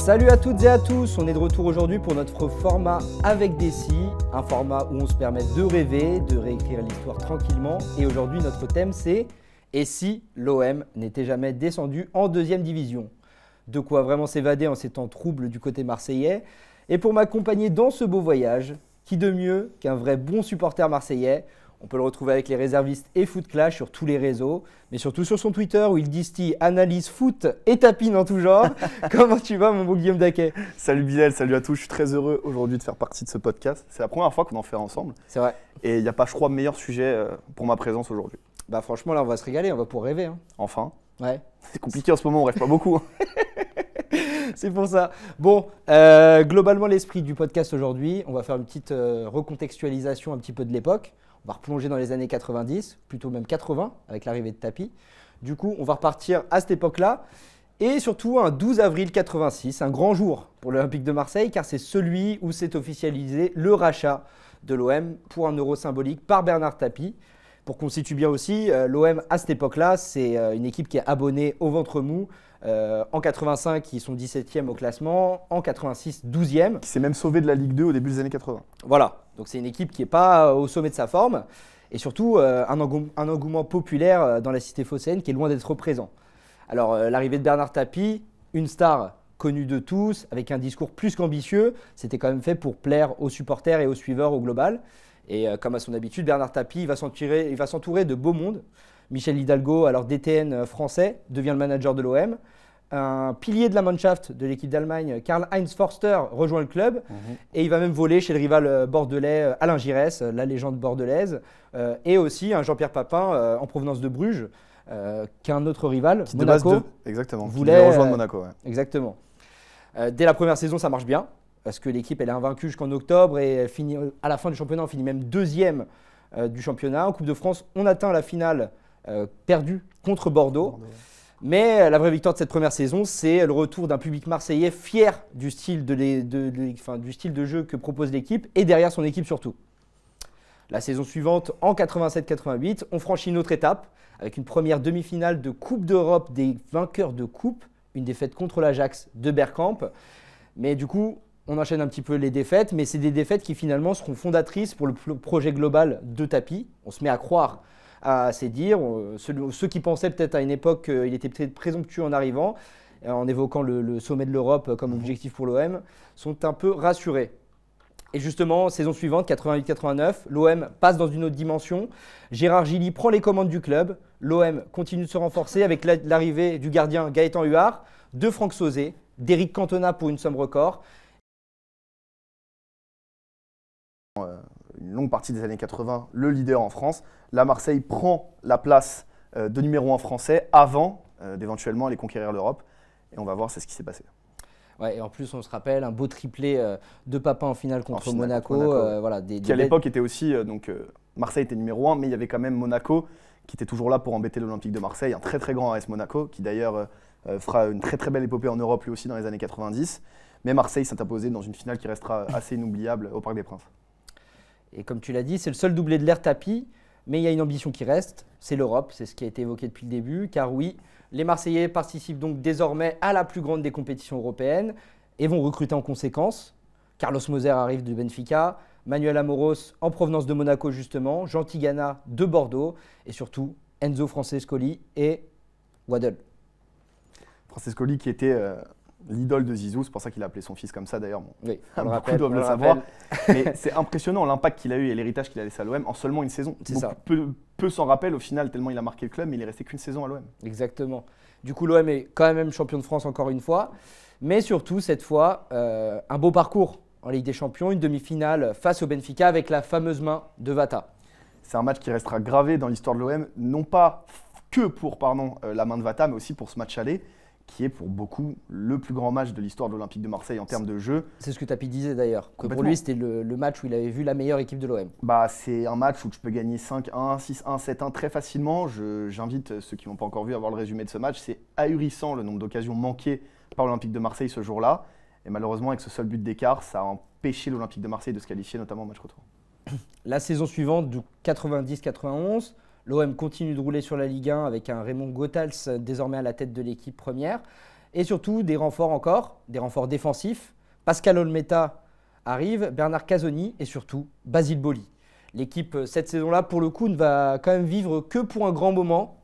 Salut à toutes et à tous, on est de retour aujourd'hui pour notre format avec Dessy, un format où on se permet de rêver, de réécrire l'histoire tranquillement. Et aujourd'hui notre thème c'est « Et si l'OM n'était jamais descendu en deuxième division ?» De quoi vraiment s'évader en ces temps troubles du côté marseillais. Et pour m'accompagner dans ce beau voyage, qui de mieux qu'un vrai bon supporter marseillais? On peut le retrouver avec les réservistes et Foot Clash sur tous les réseaux, mais surtout sur son Twitter où il distille, analyse, foot et tapine en tout genre. Comment tu vas mon beau Guillaume Daquet? Salut Bilal, salut à tous, je suis très heureux aujourd'hui de faire partie de ce podcast. C'est la première fois qu'on en fait ensemble. C'est vrai. Et il n'y a pas, je crois, meilleur sujet pour ma présence aujourd'hui. Bah franchement là on va se régaler, on va pouvoir rêver. Hein. Enfin. Ouais. C'est compliqué en ce moment, on rêve pas beaucoup. C'est pour ça. Bon, globalement l'esprit du podcast aujourd'hui, on va faire une petite recontextualisation un petit peu de l'époque. On va replonger dans les années 90, plutôt même 80, avec l'arrivée de Tapi. Du coup, on va repartir à cette époque-là. Et surtout, un 12 avril 86, un grand jour pour l'Olympique de Marseille, car c'est celui où s'est officialisé le rachat de l'OM pour 1 euro symbolique par Bernard Tapie. Pour qu'on situe bien aussi, l'OM à cette époque-là, c'est une équipe qui est abonnée au ventre mou. En 85, ils sont 17e au classement. En 86, 12e. Qui s'est même sauvé de la Ligue 2 au début des années 80. Voilà, donc c'est une équipe qui n'est pas au sommet de sa forme. Et surtout, un engouement populaire dans la cité phocéenne qui est loin d'être présent. Alors, l'arrivée de Bernard Tapie, une star connue de tous, avec un discours plus qu'ambitieux, c'était quand même fait pour plaire aux supporters et aux suiveurs au global. Et comme à son habitude, Bernard Tapie il va s'entourer de beau monde. Michel Hidalgo, alors DTN français, devient le manager de l'OM. Un pilier de la Mannschaft de l'équipe d'Allemagne, Karl-Heinz Forster, rejoint le club. Et il va même voler chez le rival bordelais Alain Giresse, la légende bordelaise. Et aussi un Jean-Pierre Papin en provenance de Bruges, qu'un autre rival, Qui Monaco, de base exactement, voulait rejoindre Monaco. Ouais. Exactement. Dès la première saison, ça marche bien. Parce que l'équipe elle est invaincue jusqu'en octobre et elle finit, à la fin du championnat, on finit même deuxième du championnat. En Coupe de France, on atteint la finale perdue contre Bordeaux. Mais la vraie victoire de cette première saison, c'est le retour d'un public marseillais fier du style du style de jeu que propose l'équipe et derrière son équipe surtout. La saison suivante, en 87-88, on franchit une autre étape avec une première demi-finale de Coupe d'Europe des vainqueurs de Coupe, une défaite contre l'Ajax de Bergkamp. Mais du coup, on enchaîne un petit peu les défaites, mais c'est des défaites qui finalement seront fondatrices pour le projet global de Tapie. On se met à croire à ses dires. Ceux qui pensaient peut-être à une époque qu'il était peut-être présomptueux en arrivant, en évoquant le sommet de l'Europe comme objectif pour l'OM, sont un peu rassurés. Et justement, saison suivante, 88-89, l'OM passe dans une autre dimension. Gérard Gilly prend les commandes du club. L'OM continue de se renforcer avec l'arrivée du gardien Gaëtan Huard, de Franck Sauzet, d'Éric Cantona pour une somme record. Une longue partie des années 80, le leader en France. Là, Marseille prend la place de numéro 1 français avant d'éventuellement aller conquérir l'Europe. Et on va voir c'est ce qui s'est passé. Ouais, et en plus, on se rappelle un beau triplé de Papin en finale contre Monaco. Voilà, qui à l'époque était aussi, Marseille était numéro 1, mais il y avait quand même Monaco qui était toujours là pour embêter l'Olympique de Marseille. Un très très grand AS Monaco qui d'ailleurs fera une très très belle épopée en Europe lui aussi dans les années 90. Mais Marseille s'est imposé dans une finale qui restera assez inoubliable au Parc des Princes. Et comme tu l'as dit, c'est le seul doublé de l'ère Tapie, mais il y a une ambition qui reste, c'est l'Europe, c'est ce qui a été évoqué depuis le début, car oui, les Marseillais participent donc désormais à la plus grande des compétitions européennes et vont recruter en conséquence. Carlos Moser arrive de Benfica, Manuel Amoros en provenance de Monaco justement, Jean Tigana de Bordeaux et surtout Enzo Francescoli et Waddle. Francescoli qui était l'idole de Zizou, c'est pour ça qu'il a appelé son fils comme ça d'ailleurs. Bon, oui, beaucoup doivent le savoir. Mais c'est impressionnant l'impact qu'il a eu et l'héritage qu'il a laissé à l'OM en seulement une saison. Peu s'en rappellent au final, tellement il a marqué le club, mais il est resté qu'une saison à l'OM. Exactement. Du coup, l'OM est quand même champion de France encore une fois. Mais surtout, cette fois, un beau parcours en Ligue des Champions, une demi-finale face au Benfica avec la fameuse main de Vata. C'est un match qui restera gravé dans l'histoire de l'OM, non pas que pour la main de Vata, mais aussi pour ce match aller, qui est pour beaucoup le plus grand match de l'histoire de l'Olympique de Marseille en termes de jeu. C'est ce que Tapie disait d'ailleurs, que pour lui c'était le match où il avait vu la meilleure équipe de l'OM. C'est un match où tu peux gagner 5-1, 6-1, 7-1 très facilement. J'invite ceux qui n'ont pas encore vu à voir le résumé de ce match. C'est ahurissant le nombre d'occasions manquées par l'Olympique de Marseille ce jour-là. Et malheureusement, avec ce seul but d'écart, ça a empêché l'Olympique de Marseille de se qualifier, notamment au match retour. La saison suivante, du 90-91, l'OM continue de rouler sur la Ligue 1 avec un Raymond Goethals désormais à la tête de l'équipe première. Et surtout, des renforts encore, des renforts défensifs. Pascal Olmeta arrive, Bernard Casoni et surtout Basile Boli. L'équipe, cette saison-là, pour le coup, ne va quand même vivre que pour un grand moment.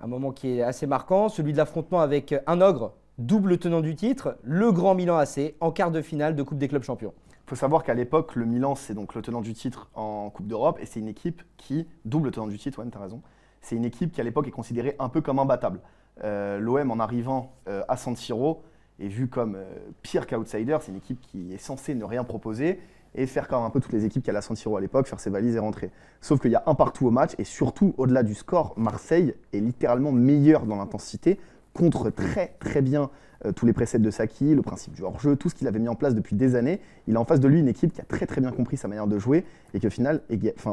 Un moment qui est assez marquant, celui de l'affrontement avec un ogre, double tenant du titre, le Grand Milan AC, en quart de finale de Coupe des clubs champions. Il faut savoir qu'à l'époque, le Milan, c'est donc le tenant du titre en Coupe d'Europe et c'est une équipe qui, double tenant du titre, ouais, tu as raison, c'est une équipe qui à l'époque est considérée un peu comme imbattable. L'OM en arrivant à San Siro est vu comme pire qu'outsider, c'est une équipe qui est censée ne rien proposer et faire comme un peu toutes les équipes qu'il y a à San Siro à l'époque, faire ses valises et rentrer. Sauf qu'il y a un partout au match et surtout, au-delà du score, Marseille est littéralement meilleur dans l'intensité, contre très très bien tous les préceptes de Sacchi, le principe du hors-jeu, tout ce qu'il avait mis en place depuis des années. Il a en face de lui une équipe qui a très très bien compris sa manière de jouer et qui au final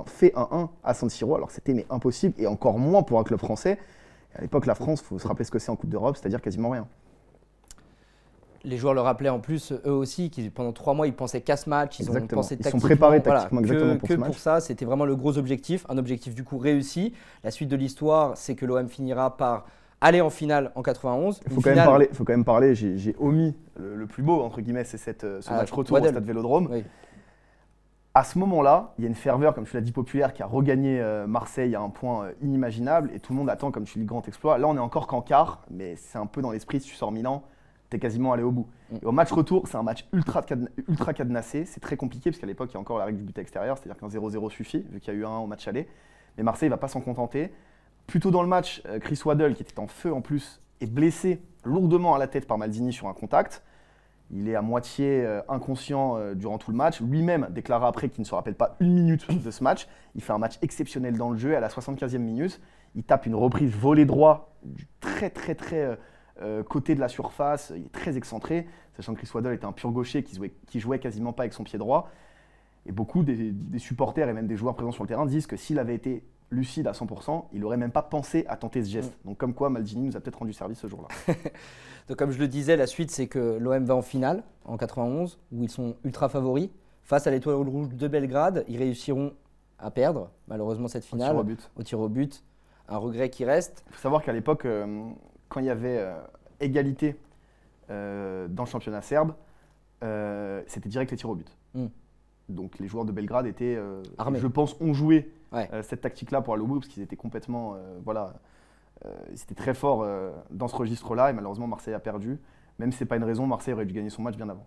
fait 1-1 à San Siro. Alors c'était impossible et encore moins pour un club français. Et à l'époque, la France, il faut se rappeler ce que c'est en Coupe d'Europe, c'est-à-dire quasiment rien. Les joueurs le rappelaient en plus, eux aussi, qu'ils pendant 3 mois, ils pensaient qu'à ce match. Ils sont préparés tactiquement exactement pour ce match. Pour ça, c'était vraiment le gros objectif. Un objectif du coup réussi. La suite de l'histoire, c'est que l'OM finira par aller en finale en 91. Il faut quand même parler, j'ai omis le plus beau, entre guillemets, c'est ce match retour au Stade Vélodrome. Oui. À ce moment-là, il y a une ferveur, comme tu l'as dit, populaire qui a regagné Marseille à un point inimaginable et tout le monde attend, comme tu dis, le grand exploit. Là, on est encore qu'en quart, mais c'est un peu dans l'esprit, si tu sors Milan, tu es quasiment allé au bout. Et au match retour, c'est un match ultra cadenassé. C'est très compliqué parce qu'à l'époque, il y a encore la règle du but extérieur, c'est-à-dire qu'un 0-0 suffit, vu qu'il y a eu 1 au match aller. Mais Marseille ne va pas s'en contenter. Plus tôt dans le match, Chris Waddle, qui était en feu en plus, est blessé lourdement à la tête par Maldini sur un contact. Il est à moitié inconscient durant tout le match. Lui-même déclara après qu'il ne se rappelle pas une minute de ce match. Il fait un match exceptionnel dans le jeu. À la 75e minute, il tape une reprise volée droit du très côté de la surface. Il est très excentré, sachant que Chris Waddle était un pur gaucher qui jouait quasiment pas avec son pied droit. Et beaucoup des supporters et même des joueurs présents sur le terrain disent que s'il avait été lucide à 100%, il n'aurait même pas pensé à tenter ce geste. Donc comme quoi, Maldini nous a peut-être rendu service ce jour-là. Donc comme je le disais, la suite, c'est que l'OM va en finale en 91, où ils sont ultra favoris. Face à l'Étoile Rouge de Belgrade, ils réussiront à perdre, malheureusement, cette finale. Au tir au but. Un regret qui reste. Il faut savoir qu'à l'époque, quand il y avait égalité dans le championnat serbe, c'était direct les tirs au but. Donc les joueurs de Belgrade étaient, je pense, ont joué cette tactique-là pour aller au bout, parce qu'ils étaient complètement, ils étaient très forts dans ce registre-là, et malheureusement Marseille a perdu. Même si ce n'est pas une raison, Marseille aurait dû gagner son match bien avant.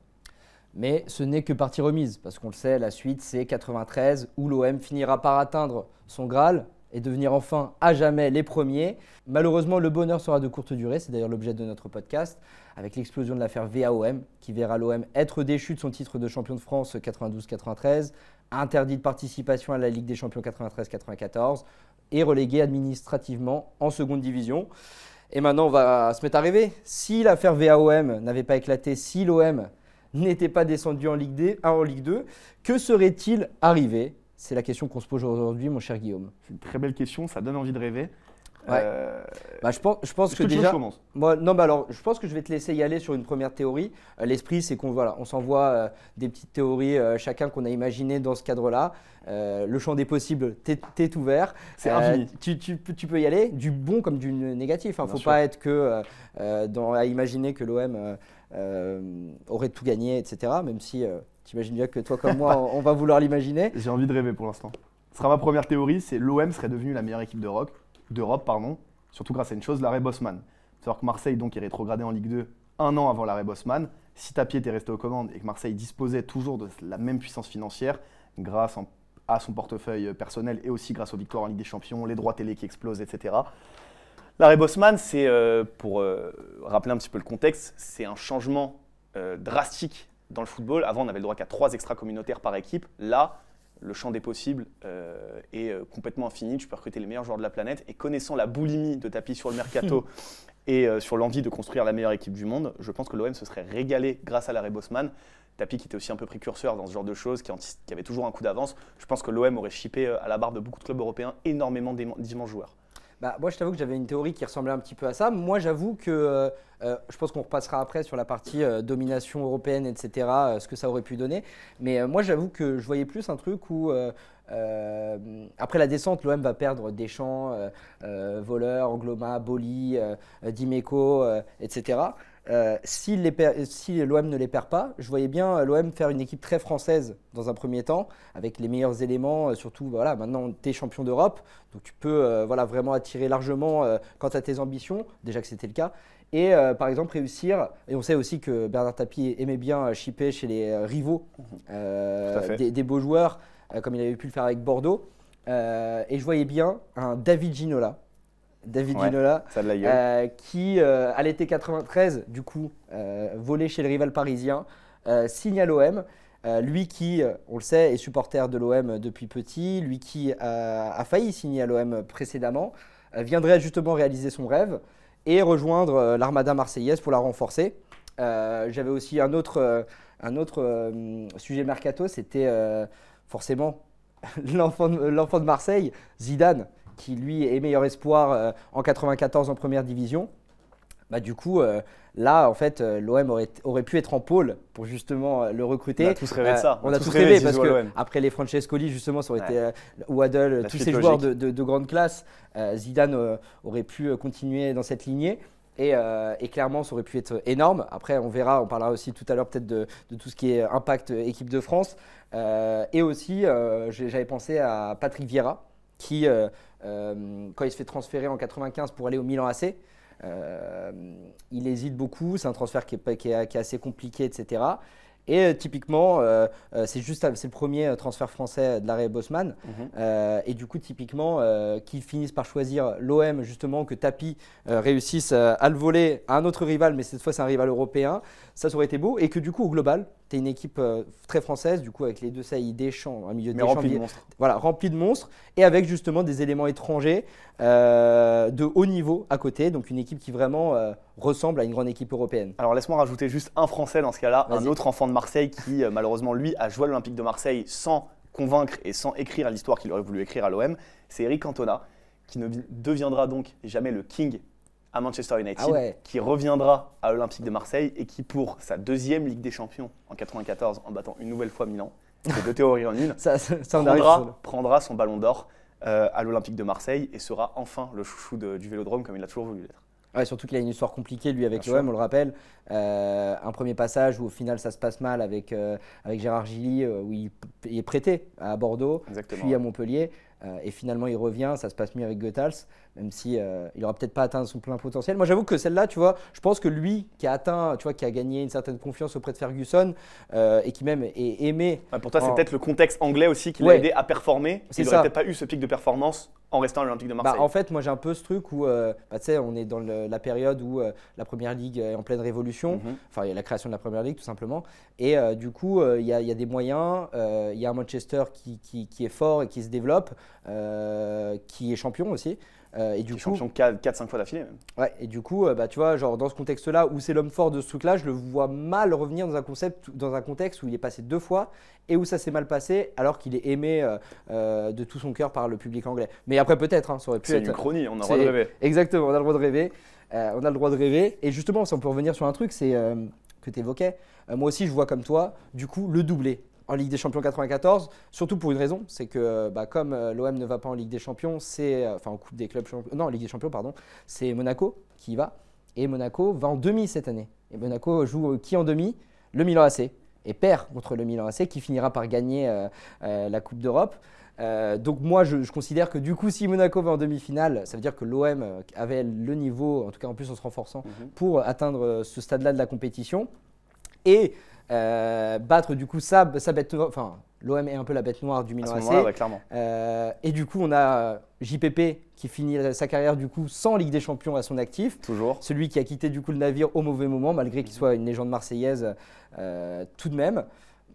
Mais ce n'est que partie remise, parce qu'on le sait, la suite c'est 93, où l'OM finira par atteindre son Graal et devenir enfin à jamais les premiers. Malheureusement, le bonheur sera de courte durée, c'est d'ailleurs l'objet de notre podcast, avec l'explosion de l'affaire VAOM, qui verra l'OM être déchu de son titre de champion de France 92-93, interdit de participation à la Ligue des champions 93-94 et relégué administrativement en seconde division. Et maintenant, on va se mettre à rêver. Si l'affaire VAOM n'avait pas éclaté, si l'OM n'était pas descendu en Ligue 2, que serait-il arrivé ? C'est la question qu'on se pose aujourd'hui, mon cher Guillaume. C'est une très belle question, ça donne envie de rêver. Ouais. Je pense que déjà. Je pense que je vais te laisser y aller sur une première théorie. L'esprit, c'est on s'envoie des petites théories chacun qu'on a imaginées dans ce cadre-là. Le champ des possibles, t'es ouvert. C'est infini. Tu peux y aller, du bon comme du négatif. Il ne faut pas être que à imaginer que l'OM aurait tout gagné, etc. Même si tu imagines bien que toi comme moi, on va vouloir l'imaginer. J'ai envie de rêver pour l'instant. Ce sera ma première théorie, c'est l'OM serait devenue la meilleure équipe d'Europe, surtout grâce à une chose, l'arrêt Bosman. Il faut savoir que Marseille donc, est rétrogradé en Ligue 2 un an avant l'arrêt Bosman. Si Tapie était resté aux commandes et que Marseille disposait toujours de la même puissance financière, grâce à son portefeuille personnel et aussi grâce aux victoires en Ligue des Champions, les droits télé qui explosent, etc. L'arrêt Bosman, c'est, pour rappeler un petit peu le contexte, c'est un changement drastique dans le football. Avant, on avait le droit qu'à 3 extra-communautaires par équipe. Là, le champ des possibles est complètement infini. Tu peux recruter les meilleurs joueurs de la planète. Et connaissant la boulimie de Tapie sur le mercato et sur l'envie de construire la meilleure équipe du monde, je pense que l'OM se serait régalé grâce à l'arrêt Bosman. Tapie qui était aussi un peu précurseur dans ce genre de choses, qui avait toujours un coup d'avance. Je pense que l'OM aurait chippé à la barre de beaucoup de clubs européens énormément d'immenses joueurs. Moi, je t'avoue que j'avais une théorie qui ressemblait un petit peu à ça. Moi, j'avoue que je pense qu'on repassera après sur la partie domination européenne, etc., ce que ça aurait pu donner. Mais moi, j'avoue que je voyais plus un truc où, après la descente, l'OM va perdre Deschamps, Voleur, Angloma, Boli, Dimeco, etc. Si l'OM ne les perd pas, je voyais bien l'OM faire une équipe très française dans un premier temps, avec les meilleurs éléments, surtout voilà, maintenant tu es champion d'Europe, donc tu peux voilà, vraiment attirer largement quant à tes ambitions, déjà que c'était le cas. Et par exemple réussir, et on sait aussi que Bernard Tapie aimait bien chipper chez les rivaux des beaux joueurs, comme il avait pu le faire avec Bordeaux. Et je voyais bien un David Ginola. Ginola, ça a de la gueule. qui à l'été 93, du coup, volé chez le rival parisien, signe à l'OM. Lui qui, on le sait, est supporter de l'OM depuis petit, lui qui a failli signer à l'OM précédemment, viendrait justement réaliser son rêve et rejoindre l'Armada marseillaise pour la renforcer. J'avais aussi un autre sujet mercato, c'était forcément l'enfant de Marseille, Zidane, qui lui est meilleur espoir en 94 en première division. Bah, du coup, là, en fait, l'OM aurait pu être en pôle pour justement le recruter. On a tous rêvé de ça. On a tous rêvé parce qu'après les Francescoli, justement, ça aurait été Waddle, tous ces joueurs de grande classe. Zidane aurait pu continuer dans cette lignée. Et clairement, ça aurait pu être énorme. Après, on verra, on parlera aussi tout à l'heure peut-être de tout ce qui est impact équipe de France. Et aussi, j'avais pensé à Patrick Vieira, qui, quand il se fait transférer en 95 pour aller au Milan AC, il hésite beaucoup. C'est un transfert qui est assez compliqué, etc. Et typiquement, c'est le premier transfert français de l'arrêt Bosman. Et du coup, typiquement, qu'ils finissent par choisir l'OM, justement, que Tapie réussisse à le voler à un autre rival, mais cette fois, c'est un rival européen. Ça aurait été beau. Et que du coup, au global, tu es une équipe très française, du coup, avec les deux saillies Deschamps, un milieu de Deschamps. Rempli de monstres. Voilà, rempli de monstres. Et avec justement des éléments étrangers de haut niveau à côté. Donc, une équipe qui vraiment ressemble à une grande équipe européenne. Alors, laisse-moi rajouter juste un Français dans ce cas-là, un autre enfant de Marseille qui, malheureusement, lui, a joué à l'Olympique de Marseille sans convaincre et sans écrire l'histoire qu'il aurait voulu écrire à l'OM. C'est Eric Cantona, qui ne deviendra donc jamais le King à Manchester United, qui reviendra à l'Olympique de Marseille et qui, pour sa deuxième Ligue des Champions en 94, en battant une nouvelle fois Milan, c'est deux théories en une, prendra son ballon d'or à l'Olympique de Marseille et sera enfin le chouchou du Vélodrome comme il a toujours voulu l'être. Ouais, surtout qu'il a une histoire compliquée, lui, avec l'OM, on le rappelle. Un premier passage où, au final, ça se passe mal avec Gérard Gilly, où il est prêté à Bordeaux, puis à Montpellier. Et finalement, il revient, ça se passe mieux avec Goethals, même si il n'aura peut-être pas atteint son plein potentiel. Moi, j'avoue que celle-là, tu vois, je pense que lui, qui a atteint, tu vois, qui a gagné une certaine confiance auprès de Ferguson et qui même est aimé. Pour toi, c'est peut-être le contexte anglais aussi qui l'a aidé à performer. Il n'aurait peut-être pas eu ce pic de performance en restant à l'Olympique de Marseille. En fait, moi, j'ai un peu ce truc où, tu sais, on est dans la période où la Première Ligue est en pleine révolution. Enfin, il y a la création de la Première Ligue, tout simplement. Et du coup, il y a des moyens. Il y a un Manchester qui est fort et qui se développe, qui est champion aussi. Et du coup, champion 4-5 fois d'affilée même. Ouais, et du coup, tu vois, genre dans ce contexte-là où c'est l'homme fort de ce truc-là, je le vois mal revenir dans un contexte où il est passé 2 fois et où ça s'est mal passé alors qu'il est aimé de tout son cœur par le public anglais. Mais après peut-être, ça aurait pu être… C'est une chronie, on a le droit de rêver. Exactement, on a le droit de rêver. On a le droit de rêver. Et justement, si on peut revenir sur un truc, c'est que tu évoquais. Moi aussi, je vois comme toi, du coup, le doublé en Ligue des Champions 94, surtout pour une raison, c'est que comme l'OM ne va pas en Ligue des Champions, en Coupe des clubs, non, en Ligue des Champions, pardon, c'est Monaco qui y va. Et Monaco va en demi cette année. Et Monaco joue qui en demi? Le Milan AC. Et perd contre le Milan AC qui finira par gagner la Coupe d'Europe. Donc moi, je considère que du coup, si Monaco va en demi-finale, ça veut dire que l'OM avait le niveau, en tout cas en plus en se renforçant, pour atteindre ce stade-là de la compétition. Et battre du coup sa bête noire, enfin l'OM est un peu la bête noire du Milan AC. Ouais, clairement. Et du coup on a JPP qui finit sa carrière du coup sans Ligue des Champions à son actif. Toujours. Celui qui a quitté du coup le navire au mauvais moment malgré qu'il soit une légende marseillaise tout de même.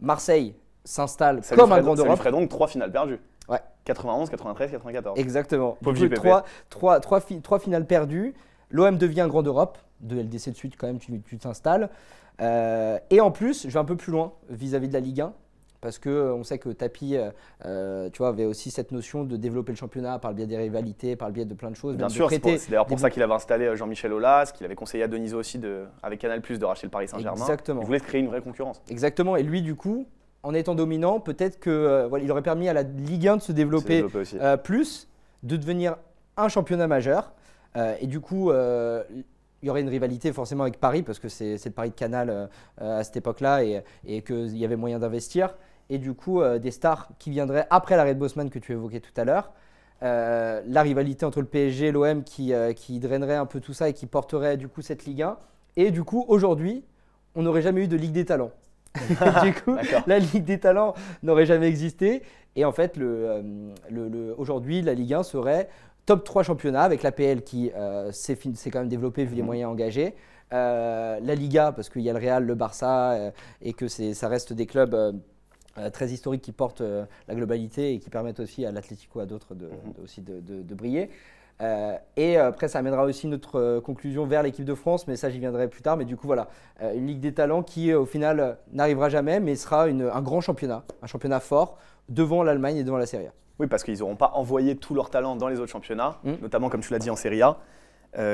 Marseille s'installe comme un grand d'Europe. Ça lui ferait donc 3 finales perdues. Ouais. 91, 93, 94. Exactement. Pauvre JPP. 3 finales perdues. L'OM devient un grand d'Europe. 2 LDC de suite quand même, tu t'installes. Et en plus, je vais un peu plus loin vis-à-vis de la Ligue 1 parce qu'on sait que Tapie tu vois, avait aussi cette notion de développer le championnat par le biais des rivalités, par le biais de plein de choses. Bien sûr, c'est d'ailleurs pour ça qu'il avait installé Jean-Michel Aulas, qu'il avait conseillé à Denisot aussi avec Canal+ de racheter le Paris Saint-Germain. Exactement. Il voulait créer une vraie concurrence. Exactement. Et lui, du coup, en étant dominant, peut-être que il aurait permis à la Ligue 1 de se développer plus, de devenir un championnat majeur. Et du coup, il y aurait une rivalité forcément avec Paris, parce que c'est le Paris de Canal à cette époque-là et qu'il y avait moyen d'investir. Et du coup, des stars qui viendraient après l'arrêt de Bosman que tu évoquais tout à l'heure. La rivalité entre le PSG et l'OM qui drainerait un peu tout ça et qui porterait du coup cette Ligue 1. Et du coup, aujourd'hui, on n'aurait jamais eu de Ligue des Talents. Du coup, la Ligue des Talents n'aurait jamais existé. Et en fait, aujourd'hui, la Ligue 1 serait top 3 championnats avec l'APL qui s'est quand même développé vu les moyens engagés. La Liga, parce qu'il y a le Real, le Barça et que ça reste des clubs très historiques qui portent la globalité et qui permettent aussi à l'Atlético, à d'autres aussi de briller. Et après, ça amènera aussi notre conclusion vers l'équipe de France, mais ça, j'y viendrai plus tard. Mais du coup, voilà, une Ligue des Talents qui, au final, n'arrivera jamais, mais sera un grand championnat, un championnat fort devant l'Allemagne et devant la Serie A. Oui, parce qu'ils n'auront pas envoyé tout leur talent dans les autres championnats, notamment, comme tu l'as dit, en Serie A,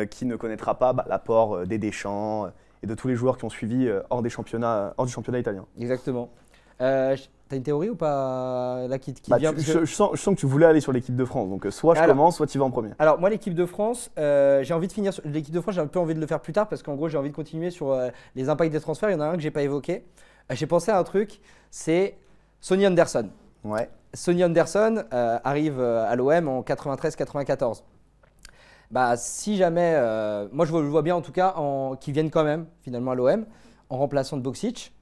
qui ne connaîtra pas l'apport des Deschamps et de tous les joueurs qui ont suivi hors du championnat italien. Exactement. T'as une théorie ou pas là, qui vient je sens que tu voulais aller sur l'équipe de France, donc soit je commence, soit tu vas en premier. Alors moi, l'équipe de France, j'ai envie de finir sur l'équipe de France, j'ai un peu envie de le faire plus tard parce qu'en gros, j'ai envie de continuer sur les impacts des transferts. Il y en a un que j'ai pas évoqué. J'ai pensé à un truc, c'est Sonny Anderson. Ouais. Sonny Anderson arrive à l'OM en 93-94. Si jamais, moi je le vois bien en tout cas, qu'il vienne quand même finalement à l'OM en remplaçant de Boksic,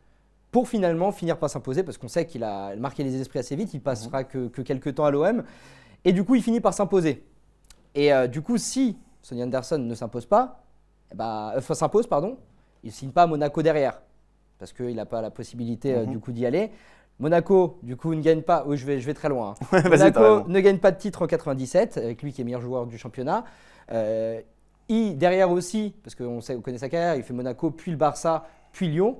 pour finalement finir par s'imposer, parce qu'on sait qu'il a marqué les esprits assez vite, il passera que quelques temps à l'OM, et du coup il finit par s'imposer. Et du coup, si Sonny Anderson ne s'impose pas, s'impose, il ne signe pas à Monaco derrière, parce qu'il n'a pas la possibilité du coup d'y aller. Monaco, du coup, ne gagne pas. Oui, je vais très loin. Hein. Monaco ne gagne pas de titre en 97, avec lui qui est meilleur joueur du championnat. Derrière aussi, parce qu'on connaît sa carrière, il fait Monaco, puis le Barça, puis Lyon.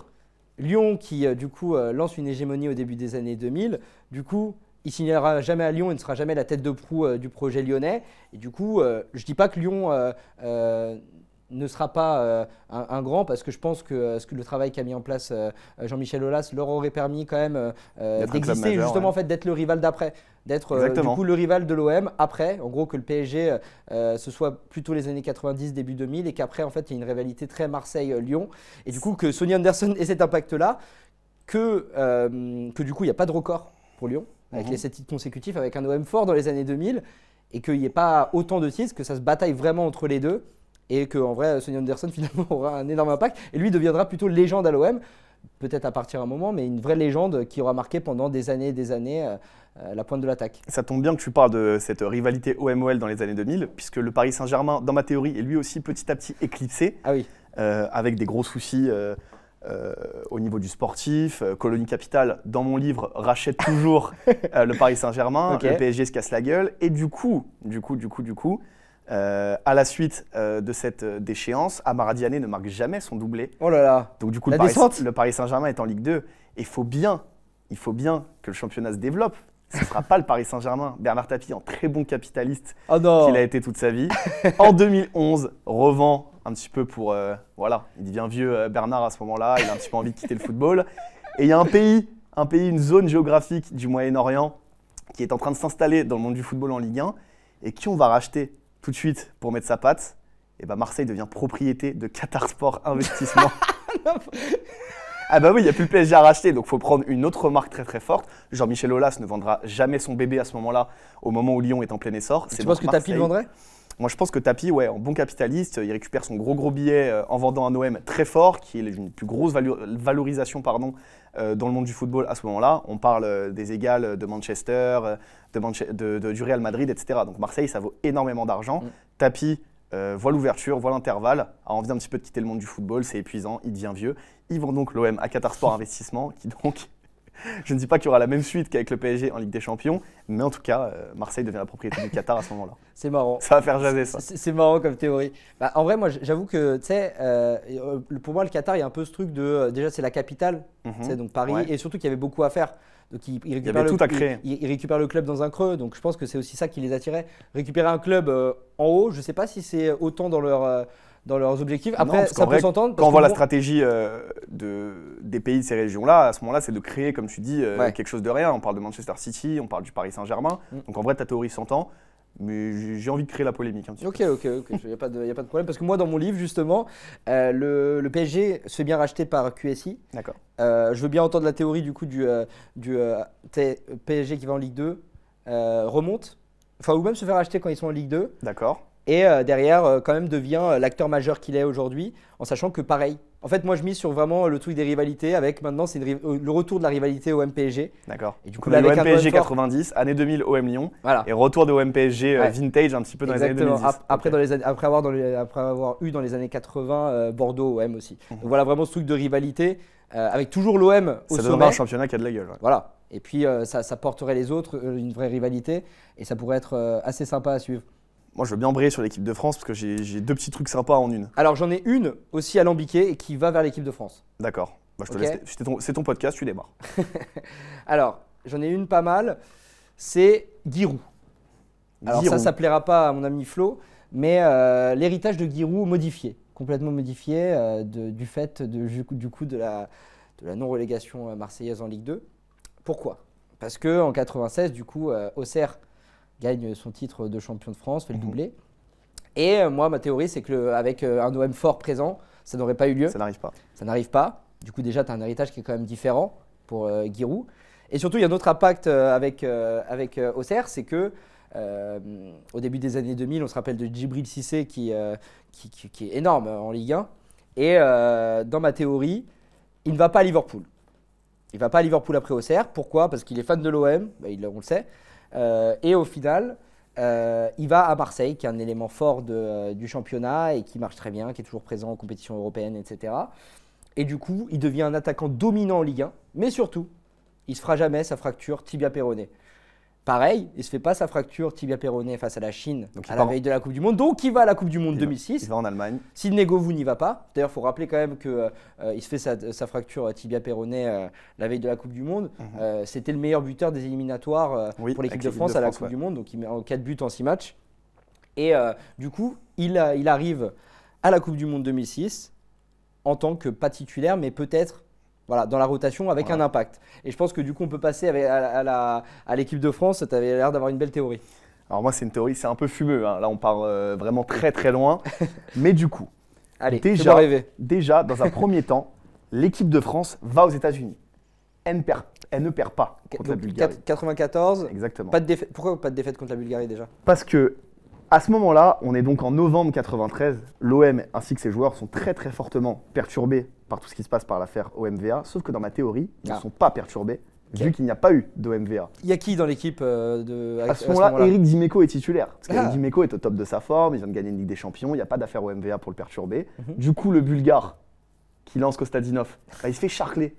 Lyon qui, du coup, lance une hégémonie au début des années 2000. Du coup, il signera jamais à Lyon, il ne sera jamais la tête de proue du projet lyonnais. Et du coup, je ne dis pas que Lyon ne sera pas un grand, parce que je pense que le travail qu'a mis en place Jean-Michel Aulas leur aurait permis quand même d'exister, justement, en fait, d'être le rival d'après, d'être du coup le rival de l'OM après, en gros que le PSG ce soit plutôt les années 90, début 2000, et qu'après en fait il y a une rivalité très Marseille-Lyon, et du coup que Sonny Anderson ait cet impact-là, que du coup il n'y a pas de record pour Lyon, avec les 7 titres consécutifs, avec un OM fort dans les années 2000, et qu'il n'y ait pas autant de titres, que ça se bataille vraiment entre les deux, et qu'en vrai, Sonny Anderson finalement aura un énorme impact. Et lui deviendra plutôt légende à l'OM, peut-être à partir d'un moment, mais une vraie légende qui aura marqué pendant des années la pointe de l'attaque. Ça tombe bien que tu parles de cette rivalité OM-OL dans les années 2000, puisque le Paris Saint-Germain, dans ma théorie, est lui aussi petit à petit éclipsé, avec des gros soucis au niveau du sportif. Colonie Capital, dans mon livre, rachète toujours le Paris Saint-Germain, le PSG se casse la gueule, et du coup, à la suite de cette déchéance, Amara Diané ne marque jamais son doublé. Oh là là. Donc du coup, le Paris Saint-Germain est en Ligue 2. Et il faut bien que le championnat se développe. Ce ne sera pas le Paris Saint-Germain. Bernard Tapie, en très bon capitaliste qu'il a été toute sa vie. En 2011, revend un petit peu pour… il devient vieux Bernard à ce moment-là. Il a un petit peu envie de quitter le football. Et il y a un pays, une zone géographique du Moyen-Orient qui est en train de s'installer dans le monde du football en Ligue 1 et qui on va racheter tout de suite pour mettre sa patte. Et Marseille devient propriété de Qatar Sport Investissement. Ah bah oui, il n'y a plus le PSG à racheter, donc il faut prendre une autre marque très très forte. Jean-Michel Aulas ne vendra jamais son bébé à ce moment-là, au moment où Lyon est en plein essor. Tu penses que Tapie le vendrait ? Moi je pense que Tapie, en bon capitaliste, il récupère son gros billet en vendant un OM très fort, qui est une plus grosse valorisation dans le monde du football à ce moment-là. On parle des égales de Manchester, du Real Madrid, etc. Donc Marseille, ça vaut énormément d'argent. Tapie voit l'ouverture, voit l'intervalle, a envie un petit peu de quitter le monde du football, c'est épuisant, il devient vieux. Il vend donc l'OM à Qatar Sport Investissement, qui donc, je ne dis pas qu'il y aura la même suite qu'avec le PSG en Ligue des Champions, mais en tout cas, Marseille devient la propriété du Qatar à ce moment-là. C'est marrant. Ça va faire jaser ça. C'est marrant comme théorie. En vrai, moi, j'avoue que, tu sais, pour moi, le Qatar, il y a un peu ce truc de, déjà, c'est la capitale, donc Paris, et surtout qu'il y avait beaucoup à faire. Donc il récupère tout à créer. Il récupère le club dans un creux, donc je pense que c'est aussi ça qui les attirait. Récupérer un club en haut, je ne sais pas si c'est autant dans leurs objectifs. Après, ça peut s'entendre. Quand on voit la stratégie des pays de ces régions-là, à ce moment-là, c'est de créer, comme tu dis, quelque chose de rien. On parle de Manchester City, on parle du Paris Saint-Germain. Donc en vrai, ta théorie s'entend. Mais j'ai envie de créer la polémique un petit peu. Ok, il n'y a pas de problème. Parce que moi, dans mon livre, justement, le PSG se fait bien racheter par QSI. D'accord. Je veux bien entendre la théorie du coup du PSG qui va en Ligue 2 remonte, enfin ou même se faire racheter quand ils sont en Ligue 2 D'accord. et derrière quand même devient l'acteur majeur qu'il est aujourd'hui, en sachant que pareil. En fait, moi je mise sur vraiment le truc des rivalités avec maintenant c'est le retour de la rivalité OM PSG. D'accord. Et du Donc coup on a eu avec un OM PSG OM fort. 90, année 2000 OM Lyon, Voilà. et retour de OM PSG Ouais. vintage un petit peu dans Exactement. les années 2010. Après, Ok. après avoir eu dans les années 80 Bordeaux OM aussi. Donc voilà vraiment ce truc de rivalité avec toujours l'OM au Ça sommet. donnera un championnat qui a de la gueule. Ouais. Voilà. Et puis ça porterait les autres, une vraie rivalité, et ça pourrait être assez sympa à suivre. Moi, je veux bien briller sur l'équipe de France parce que j'ai deux petits trucs sympas en une. Alors j'en ai une aussi alambiquée et qui va vers l'équipe de France. D'accord. Bah, je te Ok. laisse. C'est ton podcast, tu démarres. Alors j'en ai une pas mal, c'est Giroud. Alors Giroud. ça plaira pas à mon ami Flo, mais l'héritage de Giroud modifié, complètement modifié du fait du coup de la non-relégation marseillaise en Ligue 2. Pourquoi? Parce qu'en 96, du coup, Auxerre gagne son titre de champion de France, fait le doublé. Et moi, ma théorie, c'est qu'avec un OM fort présent, ça n'aurait pas eu lieu. Ça n'arrive pas. Ça n'arrive pas. Du coup, déjà, tu as un héritage qui est quand même différent pour Giroud. Et surtout, il y a un autre impact avec Auxerre, c'est que au début des années 2000, on se rappelle de Djibril Cissé qui est énorme en Ligue 1. Et dans ma théorie, il ne va pas à Liverpool. Il ne va pas à Liverpool après Auxerre. Pourquoi? Parce qu'il est fan de l'OM, on le sait. Et au final, il va à Marseille, qui est un élément fort du championnat et qui marche très bien, qui est toujours présent en compétition européenne, etc. Et du coup, il devient un attaquant dominant en Ligue 1. Mais surtout, il ne se fera jamais sa fracture tibia-péroné. Pareil, il ne se fait pas sa fracture tibia-péroné face à la Chine Donc, à la veille de la Coupe du Monde. Donc, il va à la Coupe du Monde Il 2006. va en Allemagne. Sidney Govou n'y va pas. D'ailleurs, il faut rappeler quand même qu'il se fait sa fracture tibia-péroné la veille de la Coupe du Monde. C'était le meilleur buteur des éliminatoires Oui, pour l'équipe avec de France à la Coupe ouais. du Monde. Donc, il met 4 buts en 6 matchs. Et du coup, il arrive à la Coupe du Monde 2006 en tant que pas titulaire, mais peut-être voilà, dans la rotation avec un impact. Et je pense que du coup, on peut passer à l'équipe de France. Tu avais l'air d'avoir une belle théorie. Alors moi, c'est une théorie, c'est un peu fumeux. Hein. Là, on part vraiment très très loin. Mais du coup, Allez, fais-moi rêver. déjà, dans un premier temps, l'équipe de France va aux États-Unis. Elle ne perd pas contre la Donc, Bulgarie. 94, Exactement. pas de défaite. Pourquoi pas de défaite contre la Bulgarie déjà? Parce que à ce moment-là, on est donc en novembre 93. L'OM ainsi que ses joueurs sont très très fortement perturbés par tout ce qui se passe par l'affaire OMVA. Sauf que dans ma théorie, ils ne sont pas perturbés vu qu'il n'y a pas eu d'OMVA. Il y a qui dans l'équipe À ce moment-là, Eric Dimeco est titulaire. Parce qu'Eric Dimeco est au top de sa forme, il vient de gagner une Ligue des Champions, il n'y a pas d'affaire OMVA pour le perturber. Du coup, le Bulgare qui lance Kostadinov, il se fait charcler.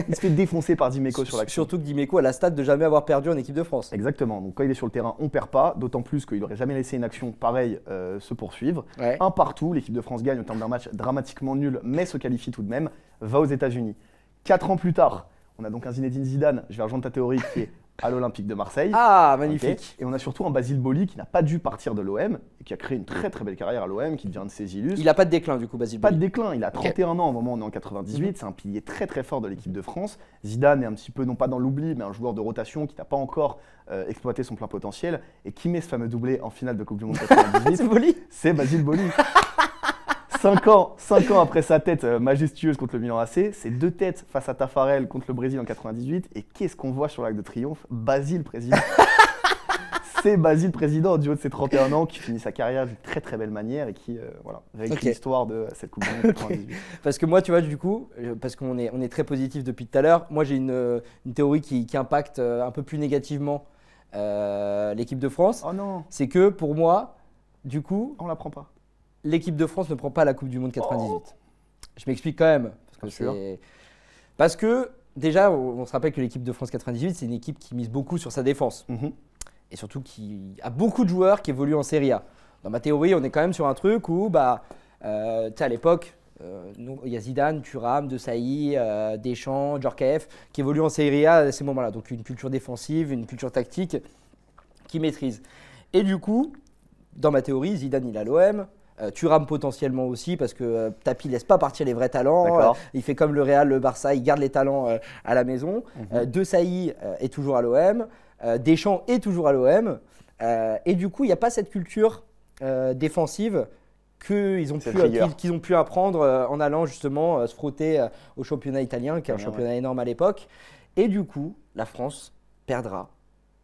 Il se fait défoncer par Dimeco sur l'action. Surtout que Dimeco a la stat de jamais avoir perdu en équipe de France. Exactement. Donc quand il est sur le terrain, on ne perd pas. D'autant plus qu'il n'aurait jamais laissé une action pareille se poursuivre. Ouais. Un partout, l'équipe de France gagne au terme d'un match dramatiquement nul, mais se qualifie tout de même, va aux États-Unis. 4 ans plus tard, on a donc un Zinedine Zidane, je vais rejoindre ta théorie, qui est à l'Olympique de Marseille. Ah, magnifique. Ok. Et on a surtout un Basile Boli qui n'a pas dû partir de l'OM et qui a créé une très très belle carrière à l'OM, qui devient un de ses illustres. Il n'a pas de déclin du coup, Basile Pas de Boli. déclin, il a 31 ans au moment où on est en 98, c'est un pilier très très fort de l'équipe de France. Zidane est un petit peu, non pas dans l'oubli, mais un joueur de rotation qui n'a pas encore exploité son plein potentiel. Et qui met ce fameux doublé en finale de Coupe du Monde 98? C'est Boli. C'est Basile Boli. 5 ans après sa tête majestueuse contre le Milan AC, c'est 2 têtes face à Tafarel contre le Brésil en 98. Et qu'est-ce qu'on voit sur l'Arc de Triomphe? Basile président. C'est Basile président du haut de ses 31 ans qui finit sa carrière d'une très très belle manière et qui réécrit l'histoire de cette Coupe du Monde 98. Parce que moi, tu vois, du coup, parce qu'on est très positif depuis tout à l'heure, moi j'ai une théorie qui impacte un peu plus négativement l'équipe de France. Oh non, C'est que pour moi, du coup, on la prend pas. l'équipe de France ne prend pas la Coupe du Monde 98. Je m'explique quand même. Parce que déjà, on se rappelle que l'équipe de France 98, c'est une équipe qui mise beaucoup sur sa défense. Et surtout qui a beaucoup de joueurs qui évoluent en Serie A. Dans ma théorie, on est quand même sur un truc où, à l'époque, il y a Zidane, Thuram, De Sailly, Deschamps, Djorkaeff qui évoluent en Serie A à ces moments-là. Donc une culture défensive, une culture tactique qui maîtrise. Et du coup, dans ma théorie, Zidane, il a l'OM. Thuram potentiellement aussi parce que Tapi laisse pas partir les vrais talents. Il fait comme le Real, le Barça, il garde les talents à la maison. De Sailly est toujours à l'OM. Deschamps est toujours à l'OM. Et du coup, il n'y a pas cette culture défensive qu'ils ont pu apprendre en allant justement se frotter au championnat italien, qui est un championnat énorme à l'époque. Et du coup, la France perdra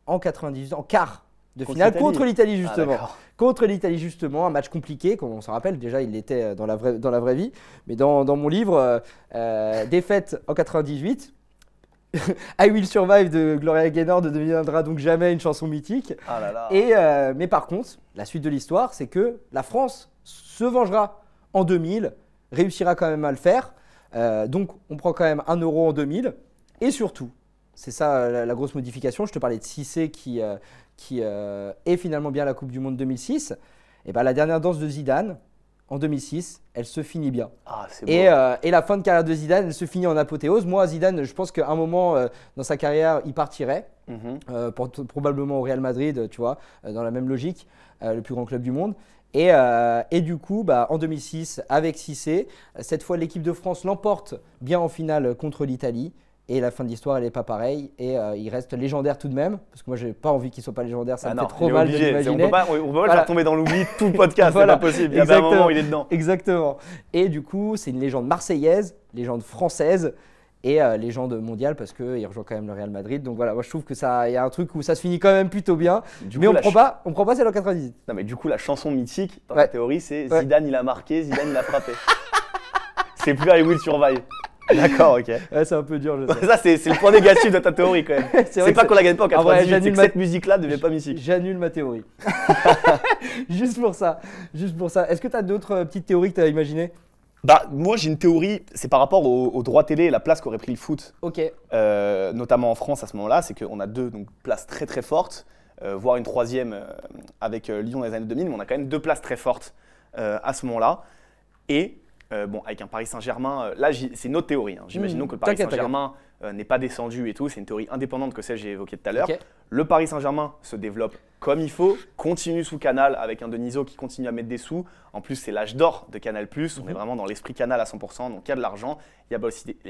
en 98, en quart de finale contre l'Italie justement. Contre l'Italie justement, un match compliqué, comme on s'en rappelle, déjà il l'était dans la vraie vie. Mais dans mon livre, défaite en 98. I Will Survive de Gloria Gaynor ne deviendra donc jamais une chanson mythique. Ah là là. Mais par contre, la suite de l'histoire, c'est que la France se vengera en 2000, réussira quand même à le faire. Donc on prend quand même 1 euro en 2000. Et surtout, c'est ça la grosse modification, je te parlais de Cissé qui est finalement bien à la Coupe du Monde 2006. Et ben, la dernière danse de Zidane, en 2006, elle se finit bien. Ah, c'est beau. Et la fin de carrière de Zidane, elle se finit en apothéose. Moi, Zidane, je pense qu'à un moment dans sa carrière, il partirait, probablement au Real Madrid, tu vois, dans la même logique, le plus grand club du monde. Et du coup, en 2006, avec Cissé, cette fois, l'équipe de France l'emporte bien en finale contre l'Italie. Et la fin de l'histoire, elle n'est pas pareille. Et il reste légendaire tout de même. Parce que moi, je n'ai pas envie qu'il ne soit pas légendaire. Ça me fait trop mal de l'imaginer. On ne peut pas le faire tomber dans l'oubli tout le podcast. Voilà. C'est pas possible. Il y a un moment où il est dedans. Exactement. Et du coup, c'est une légende marseillaise, légende française et légende mondiale parce qu'il rejoint quand même le Real Madrid. Donc voilà, moi, je trouve qu'il y a un truc où ça se finit quand même plutôt bien. Mais on ne prend pas celle en 98. Non, mais du coup, la chanson mythique, dans la théorie, c'est Zidane, il a marqué, Zidane, il a frappé. C'est plus I Will Survive. D'accord, ok. Ouais, c'est un peu dur, je sais. Ça, c'est le point négatif de ta théorie quand même. C'est pas qu'on la gagne pas en 98, c'est que cette musique-là ne devient pas mythique. J'annule ma théorie. Juste pour ça. Est-ce que tu as d'autres petites théories que tu as imaginées ? Moi, j'ai une théorie, c'est par rapport aux droits télé et la place qu'aurait pris le foot. Ok. Notamment en France à ce moment-là, c'est qu'on a deux places très très fortes, voire une troisième avec Lyon dans les années 2000, mais on a quand même 2 places très fortes à ce moment-là. Et avec un Paris Saint-Germain, là c'est une autre théorie. J'imaginons que le Paris Saint-Germain n'est pas descendu et tout, c'est une théorie indépendante que celle que j'ai évoquée tout à l'heure. Okay. Le Paris Saint-Germain se développe comme il faut, continue sous Canal avec un Denisot qui continue à mettre des sous. En plus, c'est l'âge d'or de Canal+, on est vraiment dans l'esprit Canal à 100%, donc il y a de l'argent, il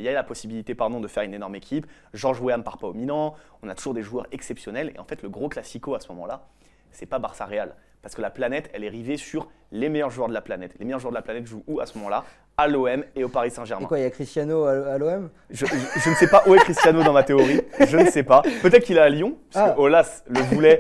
y a la possibilité de faire une énorme équipe. Georges Weah ne part pas au Milan, on a toujours des joueurs exceptionnels. Et en fait, le gros classico à ce moment-là, c'est pas Barça-Real. Parce que la planète, elle est rivée sur les meilleurs joueurs de la planète. Les meilleurs joueurs de la planète jouent où à ce moment-là ? À l'OM et au Paris Saint-Germain. Et quoi, il y a Cristiano à l'OM ? Je ne sais pas où est Cristiano dans ma théorie. Je ne sais pas. Peut-être qu'il est à Lyon, parce que Aulas le voulait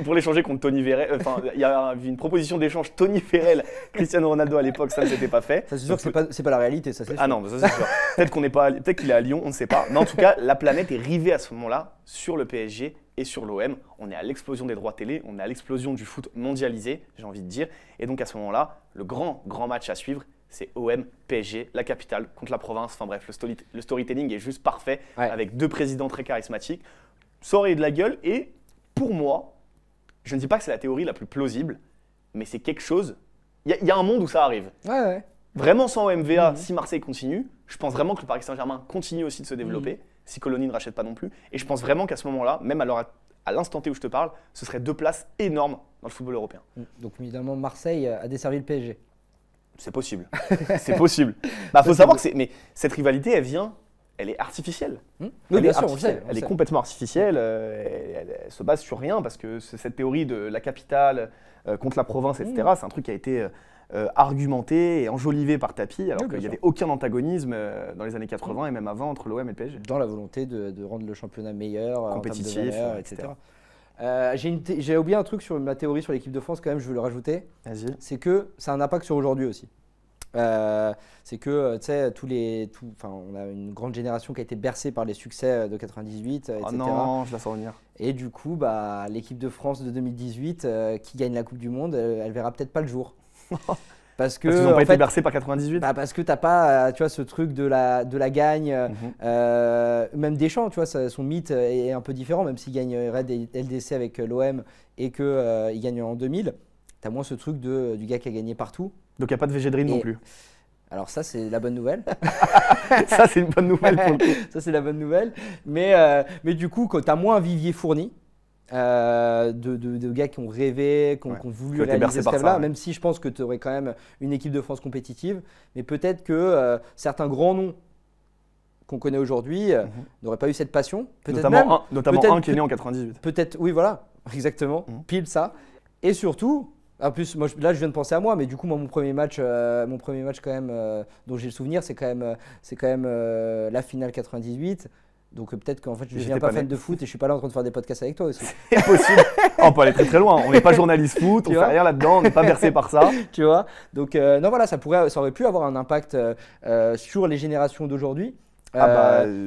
pour l'échanger contre Tony Vérel. Enfin, il y a une proposition d'échange Tony Vérel, Cristiano Ronaldo à l'époque, ça ne s'était pas fait. Ça, c'est sûr que c'est pas la réalité, ça c'est sûr. Ah non, ça c'est sûr. Peut-être qu'il est à Lyon, on ne sait pas. Mais en tout cas, la planète est rivée à ce moment-là sur le PSG et sur l'OM. On est à l'explosion des droits télé, on est à l'explosion du foot mondialisé, j'ai envie de dire. Et donc à ce moment-là, le grand match à suivre, c'est OM, PSG, la capitale contre la province. Enfin bref, le storytelling est juste parfait avec 2 présidents très charismatiques. Ça aurait eu de la gueule et pour moi, je ne dis pas que c'est la théorie la plus plausible, mais c'est quelque chose. Il y a un monde où ça arrive. Ouais. Vraiment sans OMVA, si Marseille continue, je pense vraiment que le Paris Saint-Germain continue aussi de se développer, si Colony ne rachète pas non plus. Et je pense vraiment qu'à ce moment-là, même à l'instant T où je te parle, ce serait 2 places énormes dans le football européen. Donc évidemment, Marseille a desservi le PSG. C'est possible. C'est possible. Faut savoir que cette rivalité, elle est artificielle. Elle est complètement artificielle. Elle se base sur rien parce que cette théorie de la capitale contre la province, etc., c'est un truc qui a été argumenté et enjolivé par Tapi, alors qu'il n'y avait aucun antagonisme dans les années 80 et même avant entre l'OM et le PSG. Dans la volonté de rendre le championnat meilleur, compétitif, en termes de valeur, etc. J'ai oublié un truc sur ma théorie sur l'équipe de France quand même, je veux le rajouter. Vas-y. C'est que ça a un impact sur aujourd'hui aussi. C'est que tu sais, on a une grande génération qui a été bercée par les succès de 98, etc. Oh non, je la sens revenir. Et du coup, l'équipe de France de 2018 qui gagne la Coupe du Monde, elle verra peut-être pas le jour. Parce qu'ils n'ont pas été bercés par 98. Parce que t'as pas ce truc de la gagne. Même Deschamps, tu vois, son mythe est un peu différent, même s'il gagne Red et LDC avec l'OM et qu'il gagne en 2000. T'as moins ce truc du gars qui a gagné partout. Donc il n'y a pas de VG Dream non plus. Alors ça, c'est la bonne nouvelle. Ça, c'est une bonne nouvelle pour le coup. Ça, c'est la bonne nouvelle. Mais du coup, quand tu as moins un vivier fourni de gars qui ont rêvé, qui ont voulu réaliser ce rêve-là, même si je pense que tu aurais quand même une équipe de France compétitive, mais peut-être que certains grands noms qu'on connaît aujourd'hui n'auraient pas eu cette passion. Notamment un qui est né en 98. Peut-être, oui, voilà. Exactement, pile ça. Et surtout, en plus, moi, là je viens de penser à moi, mais du coup, moi, mon premier match quand même, dont j'ai le souvenir, c'est quand même la finale 98. Donc peut-être qu'en fait, je ne deviens pas fan de foot et je suis pas là en train de faire des podcasts avec toi aussi. C'est possible. On peut aller très très loin. On n'est pas journaliste foot, on fait rien là-dedans, on n'est pas versé par ça. Tu vois. Donc non, voilà, ça aurait pu avoir un impact sur les générations d'aujourd'hui.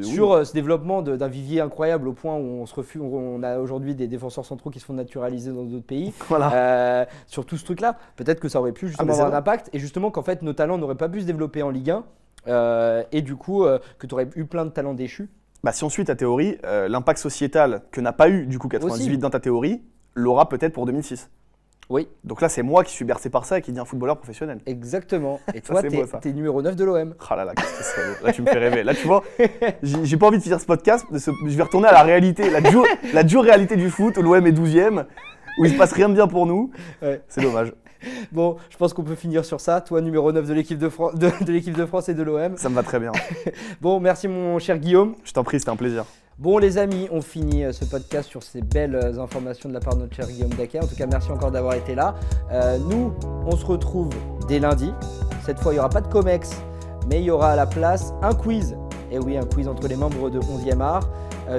Sur ce développement d'un vivier incroyable au point où on a aujourd'hui des défenseurs centraux qui se font naturaliser dans d'autres pays. Voilà. Sur tout ce truc-là, peut-être que ça aurait pu justement avoir un impact et justement qu'en fait nos talents n'auraient pas pu se développer en Ligue 1 et du coup que tu aurais eu plein de talents déchus. Bah, si on suit ta théorie, l'impact sociétal que n'a pas eu du coup 98 aussi dans ta théorie, l'aura peut-être pour 2006. Oui. Donc là, c'est moi qui suis bercé par ça et qui dis un footballeur professionnel. Exactement. Et toi, t'es numéro 9 de l'OM. Ah là là, qu'est-ce que c'est beau. Là, tu me fais rêver. Là, tu vois, j'ai pas envie de finir ce podcast. Je vais retourner à la réalité, la dure réalité du foot où l'OM est 12e, où il se passe rien de bien pour nous. Ouais. C'est dommage. Bon, je pense qu'on peut finir sur ça. Toi, numéro 9 de l'équipe de France et de l'OM. Ça me va très bien. Bon, merci mon cher Guillaume. Je t'en prie, c'était un plaisir. Bon les amis, on finit ce podcast sur ces belles informations de la part de notre cher Guillaume Daquet. En tout cas, merci encore d'avoir été là. Nous, on se retrouve dès lundi. Cette fois, il n'y aura pas de Comex, mais il y aura à la place un quiz. Et oui, un quiz entre les membres de 11e art.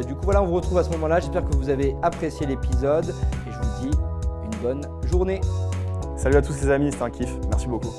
Du coup, voilà, on vous retrouve à ce moment-là. J'espère que vous avez apprécié l'épisode. Et je vous dis une bonne journée. Salut à tous les amis, c'était un kiff. Merci beaucoup.